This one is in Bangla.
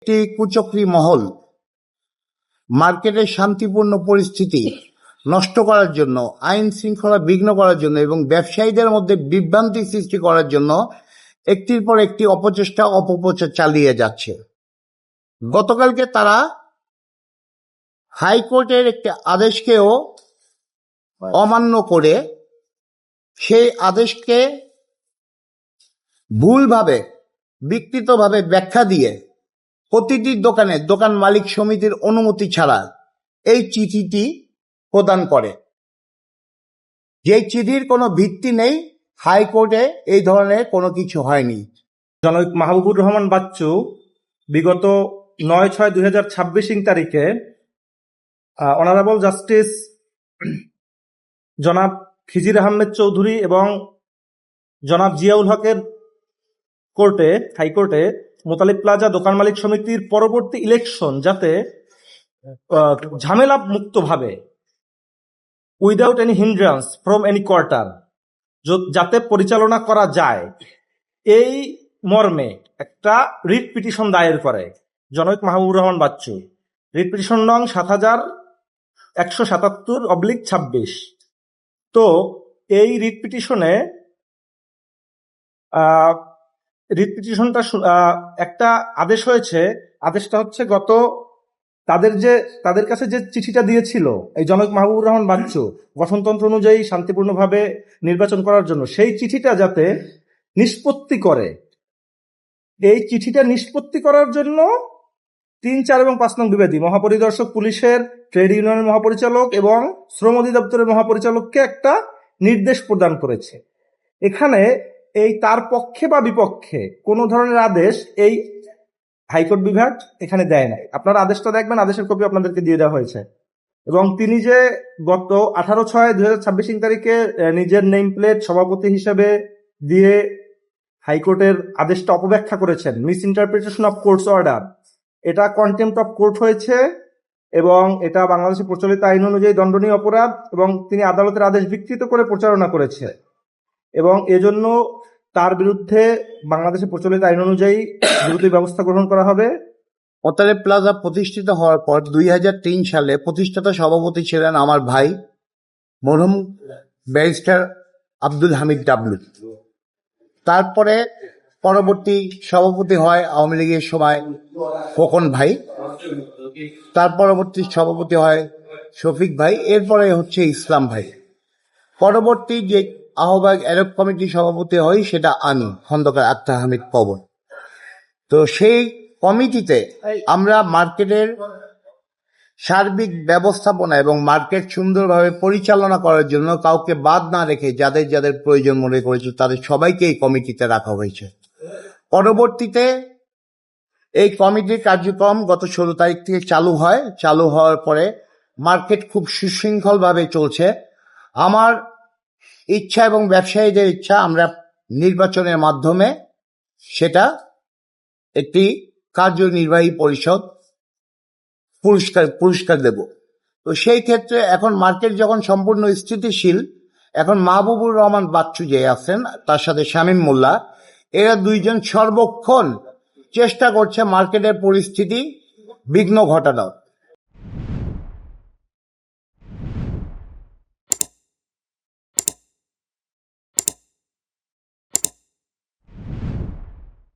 একটি কুচক্রী মহল মার্কেটের শান্তিপূর্ণ পরিস্থিতি নষ্ট করার জন্য, আইন শৃঙ্খলা বিঘ্ন করার জন্য এবং ব্যবসায়ীদের মধ্যে বিভ্রান্তি সৃষ্টি করার জন্য একটির পর একটি অপচেষ্টা অপপ্রচার চালিয়ে যাচ্ছে। গতকালকে তারা হাইকোর্টের একটি আদেশকেও অমান্য করে সেই আদেশকে ভুলভাবে বিকৃতভাবে ব্যাখ্যা দিয়ে প্রতিটি দোকান মালিক সমিতির অনুমতি ছাড়া এই চিঠিটি প্রদান করে, যে চিঠির কোনো ভিত্তি নেই। হাইকোর্টে এই ধরনের কোনো কিছু হয়নি। জনাব মাহবুবুর রহমান বাচ্চু বিগত 9/6/2026 তারিখে অনারেবল জাস্টিস জনাব খিজির আহমেদ চৌধুরী এবং জনাব জিয়াউল হকের হাইকোর্টে মোতালিব প্লাজা দোকান মালিক সমিতির পরবর্তী ইলেকশন যাতে ঝামেলা মুক্তভাবে without any hindrance from any quarter যাতে পরিচালনা করা যায়, এই মর্মে একটা রিট পিটিশন দায়ের করে জনাব মাহবুবুর রহমান বাচ্চু। রিট পিটিশন নং 7177/26। তো এই রিট পিটিশনটা একটা আদেশ হয়েছে। আদেশটা হচ্ছে তাদের কাছে যে চিঠিটা দিয়েছিল এই জনাব মাহবুবুর রহমান বাচ্চু গঠনতন্ত্র অনুযায়ী শান্তিপূর্ণভাবে নির্বাচন করার জন্য, সেই চিঠিটা যাতে নিষ্পত্তি করে, এই চিঠিটা নিষ্পত্তি করার জন্য 3, 4 এবং 5 নং বিবাদী মহাপরিদর্শক পুলিশের, ট্রেড ইউনিয়নের মহাপরিচালক এবং শ্রম অধিদপ্তরের মহাপরিচালককে একটা নির্দেশ প্রদান করেছে। এখানে এই তার পক্ষে বা বিপক্ষে কোনো ধরনের আদেশ এই হাইকোর্ট বিভাগ এখানে দেয় নাই। আপনারা আদেশটা দেখবেন, আদেশের কপি আপনাদেরকে দিয়ে দেওয়া হয়েছে। এবং তিনি যে গত 18/6/2026 তারিখে নিজের নেম প্লেট সভাপতি হিসেবে দিয়ে হাইকোর্টের আদেশটা অপব্যাখ্যা করেছেন, misinterpretation of courts order, এটা কন্টেম্প্ট অফ কোর্ট হয়েছে এবং এটা বাংলাদেশের প্রচলিত আইন অনুযায়ী দণ্ডনীয় অপরাধ এবং তিনি আদালতের আদেশ বিকৃত করে প্রচারণা করেছে এবং এজন্য তার বিরুদ্ধে বাংলাদেশের প্রচলিত আইন অনুযায়ী বিরোধী ব্যবস্থা গ্রহণ করা হবে। মোতালিব প্লাজা প্রতিষ্ঠিত হওয়ার পর 2003 সালে প্রতিষ্ঠাতা সভাপতি ছিলেন আমার ভাই মরহুম ব্যারিস্টার আব্দুল হামিদ ডাবলু। তারপরে পরবর্তী সভাপতি হয় আওয়ামী লীগের সময় খোকন ভাই, তার পরবর্তী সভাপতি হয় শফিক ভাই, এরপরে হচ্ছে ইসলাম ভাই। পরবর্তী যে আহ্বায়ক অ্যাডক কমিটির সভাপতি হয় সেটা আমি, খন্দকার আক্তার হামিদ পবন। তো সেই কমিটিতে আমরা মার্কেটের সার্বিক ব্যবস্থাপনা এবং মার্কেট সুন্দরভাবে পরিচালনা করার জন্য কাউকে বাদ না রেখে যাদের যাদের প্রয়োজন মনে করেছে তাদের সবাইকে এই কমিটিতে রাখা হয়েছে। পরবর্তীতে এই কমিটির কার্যক্রম গত 16 তারিখ থেকে চালু হয়। চালু হওয়ার পরে মার্কেট খুব সুশৃঙ্খলভাবে চলছে। আমার ইচ্ছা এবং ব্যবসায়ীদের ইচ্ছা আমরা নির্বাচনের মাধ্যমে সেটা একটি কার্যনির্বাহী পরিষদ পুরস্কার দেব। তো সেই ক্ষেত্রে এখন মার্কেট যখন সম্পূর্ণ স্থিতিশীল, এখন মাহবুবুর রহমান বাচ্চু যে আছেন তার সাথে শামীম মোল্লা, এরা দুইজন সর্বক্ষণ চেষ্টা করছে মার্কেটের পরিস্থিতি বিঘ্ন ঘটানোর।